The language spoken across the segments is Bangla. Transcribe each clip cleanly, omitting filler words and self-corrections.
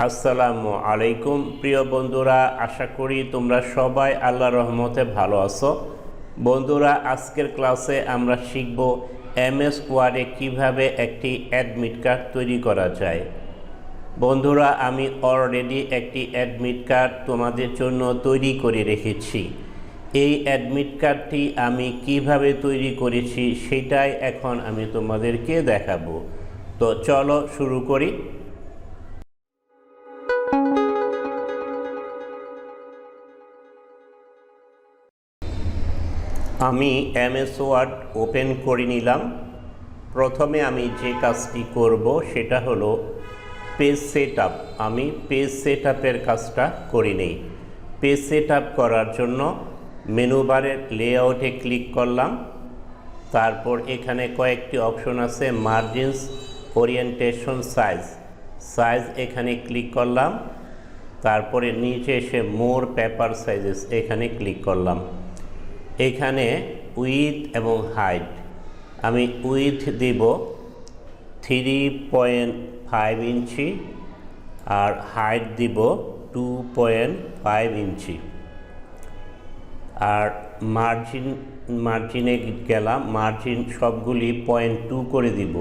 আসসালামু আলাইকুম প্রিয় বন্ধুরা, আশা করি তোমরা সবাই আল্লাহর রহমতে ভালো আছো। বন্ধুরা, আজকের ক্লাসে আমরা শিখব এমএস ওয়ার্ডে কিভাবে একটি অ্যাডমিট কার্ড তৈরি করা যায়। বন্ধুরা, আমি অলরেডি একটি অ্যাডমিট কার্ড তোমাদের জন্য তৈরি করে রেখেছি। এই অ্যাডমিট কার্ডটি আমি কিভাবে তৈরি করেছি সেটাই এখন আমি তোমাদেরকে দেখাবো। তো চলো শুরু করি। আমি এমএস ওয়ার্ড ওপেন করে নিলাম। প্রথমে আমি যে কাজটি করব সেটা হলো পেজ সেট আপ। আমি পেজ সেট আপের কাজটা করি নেই। পেজ সেট আপ করার জন্য মেনু বারের লেআউটে ক্লিক করলাম। তারপর এখানে কয়েকটি অপশন আছে, মার্জিনস, ওরিয়েন্টেশন, সাইজ এখানে ক্লিক করলাম। তারপরে নিচে এসে মোর পেপার সাইজেস এখানে ক্লিক করলাম। এখানে উইথ এবং হাইট, আমি উইথ দিব 3.5 ইঞ্চি আর হাইট দিব 2.5 ইঞ্চি। আর মার্জিনে গেলাম, মার্জিন সবগুলি 0.2 করে দিব।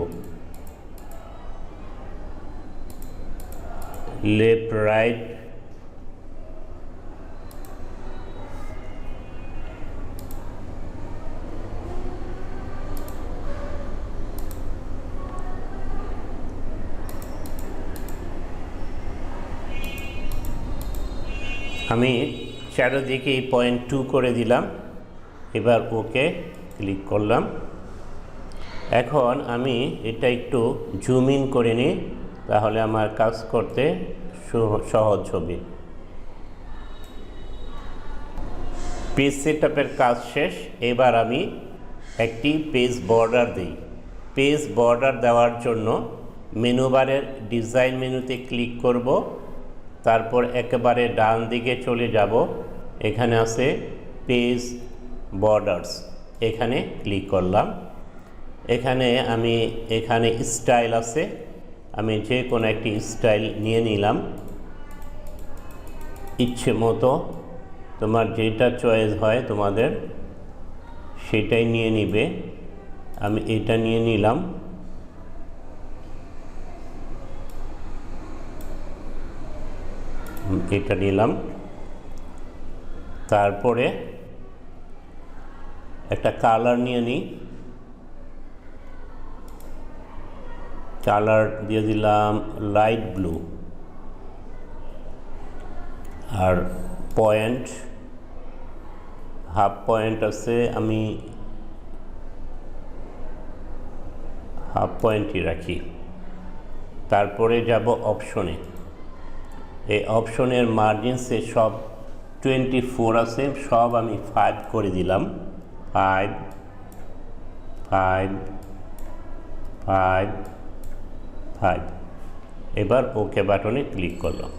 লেফট রাইট আমি চারিদিকে 0.2 করে দিলাম। এবার ওকে ক্লিক করলাম। এখন আমি এটা একটু জুম ইন করে নিই, তাহলে আমার কাজ করতে সহজ হবে। পেজ সেটআপের কাজ শেষ। এবার আমি একটি পেজ বর্ডার দিই। পেজ বর্ডার দেওয়ার জন্য মেনু বারের ডিজাইন মেনুতে ক্লিক করব। তারপর একেবারে ডান দিকে চলে যাব, এখানে আছে পেজ বর্ডার্স, এখানে ক্লিক করলাম। এখানে স্টাইল আছে, আমি যে কোনো একটি স্টাইল নিয়ে নিলাম। ইচ্ছে মতো তোমার যেটা চয়েস হয় তোমাদের সেটাই নিয়ে নিবে। আমি এটা নিয়ে নিলাম। এটা নিলাম। তারপরে একটা কালার নিয়ে নিই, কালার দিয়ে দিলাম লাইট ব্লু। আর পয়েন্ট, হাফ পয়েন্ট আছে, আমি হাফ পয়েন্টই রাখি। তারপরে যাব অপশনে। এই অপশনের মার্জিনসে সব 24 আছে, সব আমি 5 করে দিলাম। 5 5 5 5। এবার ওকে বাটনে ক্লিক করলাম।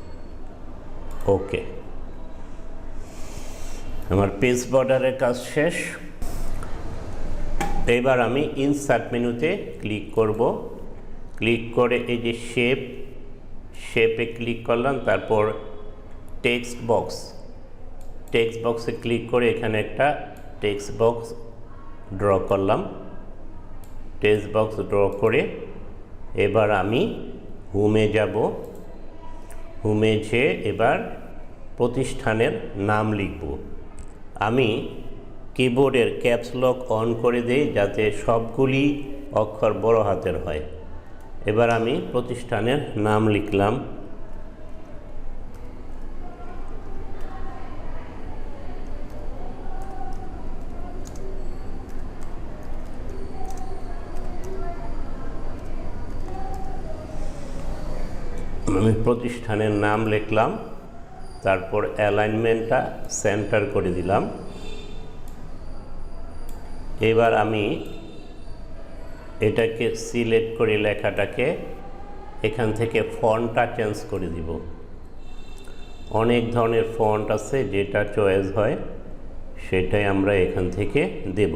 ওকে, আমার পেজ বর্ডারের কাজ শেষ। এবার আমি ইনসার্ট মেনুতে ক্লিক করব। ক্লিক করে এই যে শেপে ক্লিক করলাম। তারপর টেক্সট বক্সে ক্লিক করে এখানে একটা টেক্সট বক্স ড্র করলাম। টেক্সট বক্স ড্র করে এবার আমি হোমে যাব। হোমে যেয়ে এবার প্রতিষ্ঠানের নাম লিখব। আমি কিবোর্ডের ক্যাপস লক অন করে দেই যাতে সবগুলি অক্ষর বড় হাতের হয়। এবার আমি প্রতিষ্ঠানের নাম লিখলাম। আমি প্রতিষ্ঠানের নাম লিখলাম। তারপর অ্যালাইনমেন্টটা সেন্টার করে দিলাম। এবার আমি এটাকে সিলেক্ট করে লেখাটাকে এখান থেকে ফন্টটা চেঞ্জ করে দিব। অনেক ধরনের ফন্ট আছে, যেটা চয়েস হয় সেটাই আমরা এখান থেকে দেব।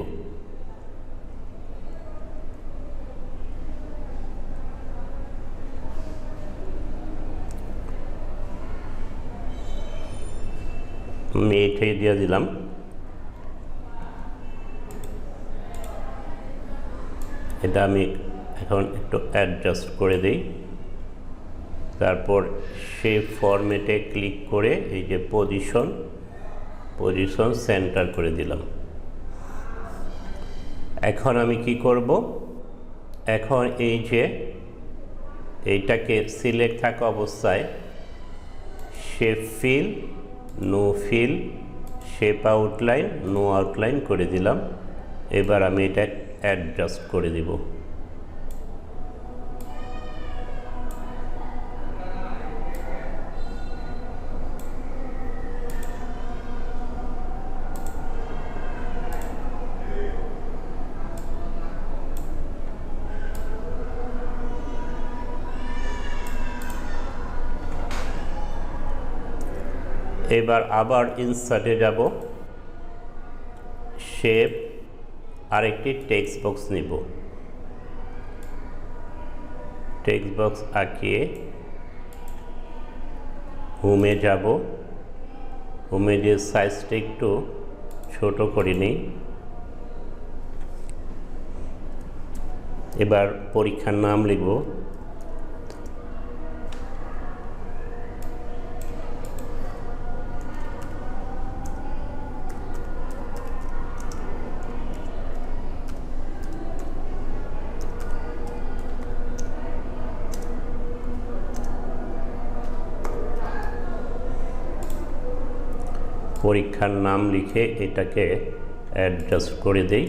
আমি এইটাই দিয়ে দিলাম। এটা আমি এখন একটু অ্যাডজাস্ট করে দিই। তারপর শেপ ফরম্যাটে ক্লিক করে এই যে পজিশন সেন্টার করে দিলাম। এখন আমি কি করব, এখন এই যে এইটাকে সিলেক্ট থাকা অবস্থায় shape fill, no fill, shape outline, no outline করে দিলাম। এবার আমি এটা অ্যাডজাস্ট করে দিব। এবার আবার ইনসার্টে যাব, শেপ আরেকটি টেক্সট বক্স নিব। টেক্সট বক্স আঁকিয়ে হোমে যাব। হোমে যে সাইজটা একটু ছোট করে নিই। এবার পরীক্ষার নাম লিখব। পরীক্ষার নাম লিখে এটাকে অ্যাডজাস্ট করে দেই।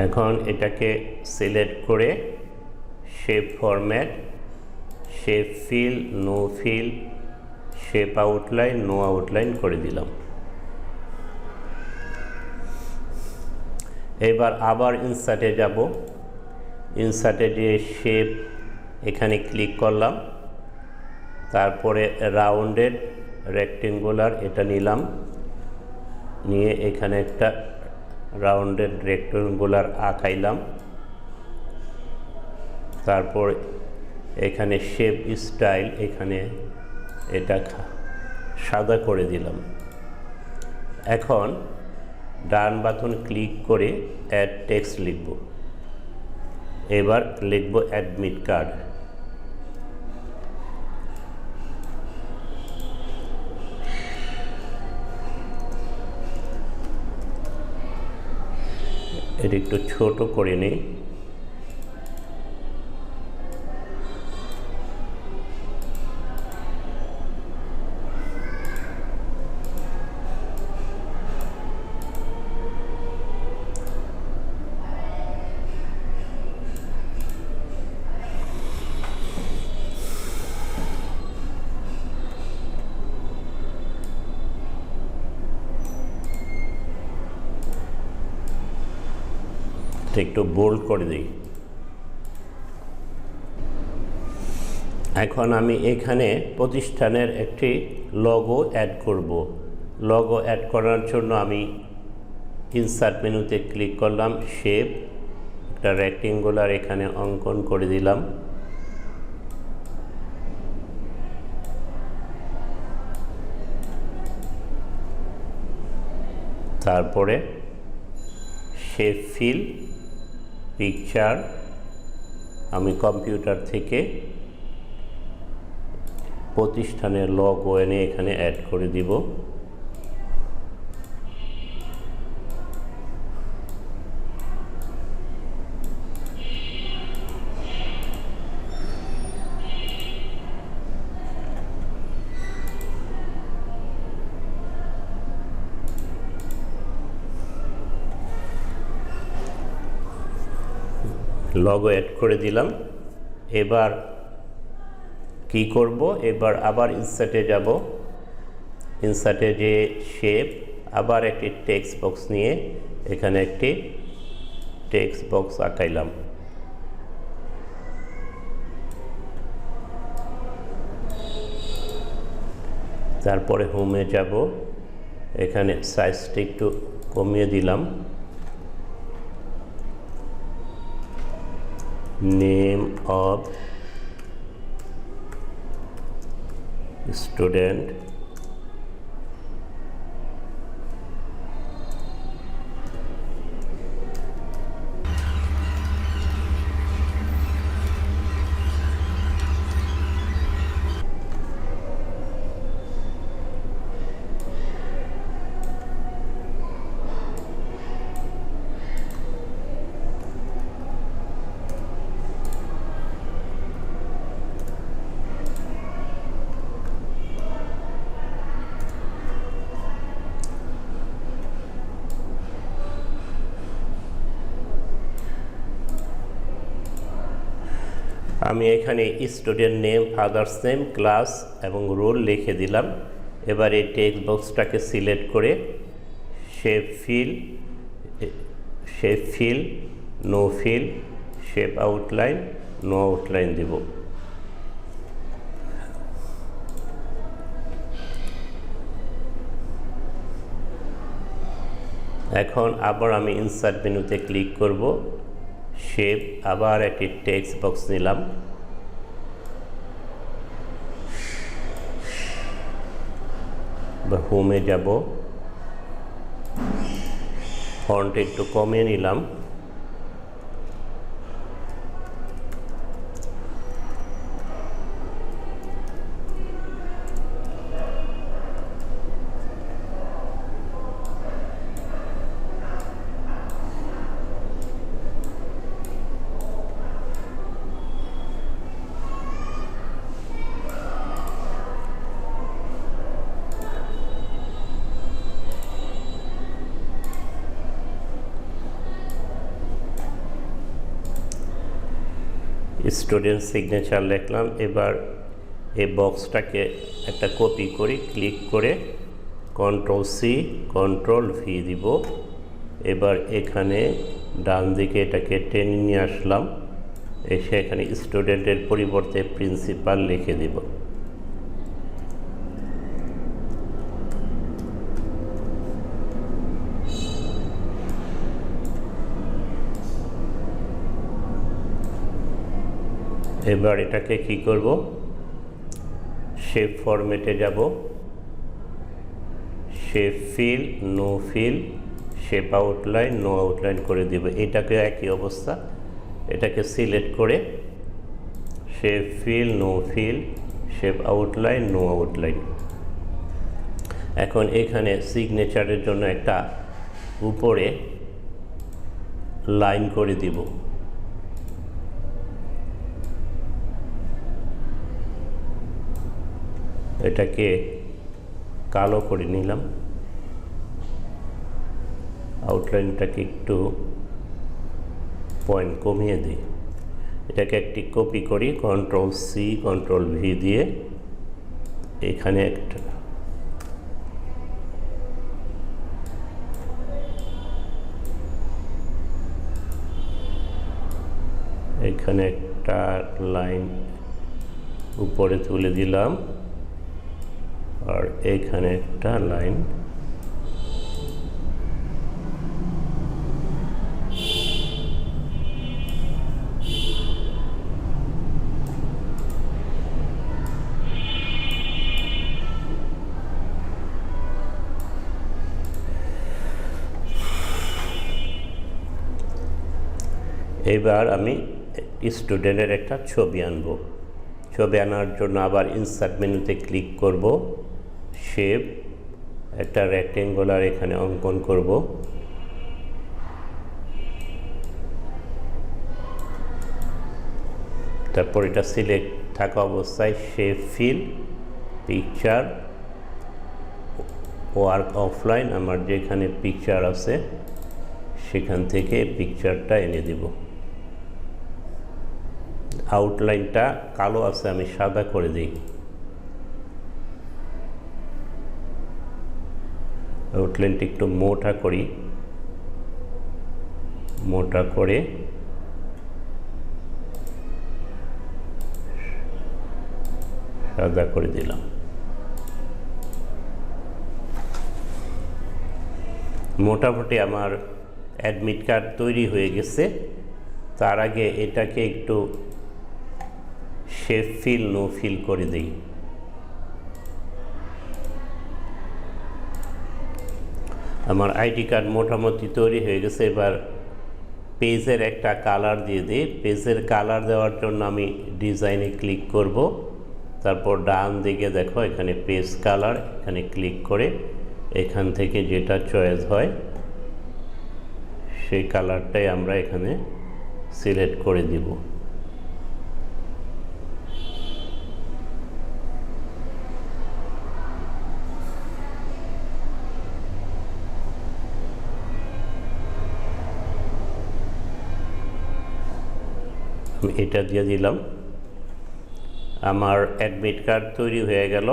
এখন এটাকে সিলেক্ট করে shape format, shape fill, no fill, shape outline, no outline করে দিলাম। এবার আবার ইনসার্টে যাব। ইনসার্টে যে শেপ এখানে ক্লিক করলাম, তারপরে রাউন্ডেড রেক্টেঙ্গুলার এটা নিলাম, নিয়ে এখানে একটা রাউন্ডেড রেক্টেঙ্গুলার আঁকাইলাম। তারপর এখানে শেপ স্টাইল, এখানে এটা সাদা করে দিলাম। এখন ডান বাটন ক্লিক করে অ্যাড টেক্সট লিখব। এবার লিখব অ্যাডমিট কার্ড। এটা একটু ছোট করে নিই। একটু বোল্ড করে দিই। এখন আমি এখানে প্রতিষ্ঠানের একটি লোগো অ্যাড করব। লোগো অ্যাড করার জন্য আমি ইনসার্ট মেনুতে ক্লিক করলাম, শেপ, একটা রেক্টেঙ্গুলার এখানে অঙ্কন করে দিলাম। তারপরে শেপ ফিল, পিকচার আমি কম্পিউটার থেকে প্রতিষ্ঠানের লোগো এনে এখানে অ্যাড করে দিব। লোগো অ্যাড করে দিলাম। এবার কি করব, এবার আবার ইনসার্টে যাব। ইনসার্টে যে শেপ, আবার একটি টেক্সট বক্স নিয়ে এখানে একটি টেক্সট বক্স আঁকাইলাম। তারপরে হোমে যাব, এখানে সাইজটা একটু কমিয়ে দিলাম। নেম অফ স্টুডেন্ট আমি এখানে student name, father's name, class এবং রোল লিখে দিলাম। এবার এই টেক্সট বক্সটাকে সিলেক্ট করে shape fill, no fill, shape outline, no outline দিব। এখন আবার আমি ইনসার্ট মেনুতে ক্লিক করব, শেপ, আবার একটি টেক্সট বক্স নিলাম, বা হোমে যাব, ফন্ট একটু কমিয়ে নিলাম, স্টুডেন্ট সিগনেচার লিখলাম। এবার এই বক্সটাকে একটা কপি করি, ক্লিক করে Ctrl+C Ctrl+V দিব। এবার এখানে ডান দিকে এটাকে টেনে নিয়ে আসলাম, এসে এখানে স্টুডেন্টের পরিবর্তে প্রিন্সিপাল লিখে দিব। এবার এটাকে কি করব, শেপ ফরম্যাটে যাব, shape fill, no fill, shape outline, no outline করে দিব। এটাকে একই অবস্থা, এটাকে সিলেক্ট করে shape fill, no fill, shape outline, no outline. এখন এখানে সিগনেচারের জন্য একটা উপরে লাইন করে দিব। এটাকে কালো করে নিলাম, আউটলাইনটাকে একটু পয়েন্ট কমিয়ে দিই। এটাকে একটি কপি করি, Ctrl+C Ctrl+V দিয়ে এখানে একটা লাইন উপরে তুলে দিলাম, আর এখানে একটা লাইন এবার আমি স্টুডেন্টের একটা ছবি আনব। ছবি আনার জন্য আবার ইনসার্ট মেনুতে ক্লিক করব, শেপ, একটা রেক্টেঙ্গুলার এখানে অঙ্কন করব। তারপর এটা সিলেক্ট থাকা অবস্থায় shape feel, picture, work offline, আমার যেখানে পিকচার আছে সেখান থেকে পিকচারটা এনে দিব। আউটলাইনটা কালো আছে, আমি সাদা করে দিই। আউটলাইনটা একটু মোটা করি, মোটা করে সাদা করে দিলাম। মোটামুটি আমার অ্যাডমিট কার্ড তৈরি হয়ে গেছে। তার আগে এটাকে একটু শেপ ফিল, নো ফিল করে দিই। আমার আইডি কার্ড মোটামুটি তৈরি হয়ে গেছে। এবার পেজের একটা কালার দিয়ে দিই। পেজের কালার দেওয়ার জন্য আমি ডিজাইনে ক্লিক করব, তারপর ডান দিকে দেখো এখানে পেজ কালার, এখানে ক্লিক করে এখান থেকে যেটা চয়েস হয় সেই কালারটাই আমরা এখানে সিলেক্ট করে দিব। আমি এটা দিয়ে দিলাম। আমার অ্যাডমিট কার্ড তৈরি হয়ে গেল।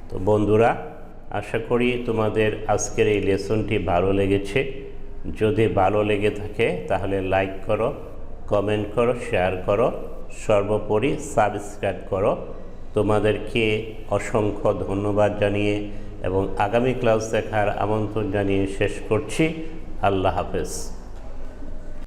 তো বন্ধুরা, আশা করি তোমাদের আজকের এই লেসনটি ভালো লেগেছে। যদি ভালো লেগে থাকে তাহলে লাইক করো, কমেন্ট করো, শেয়ার করো, সর্বোপরি সাবস্ক্রাইব করো। তোমাদেরকে অসংখ্য ধন্যবাদ জানিয়ে এবং আগামী ক্লাস দেখার আমন্ত্রণ জানিয়ে শেষ করছি। আল্লাহ হাফেজ।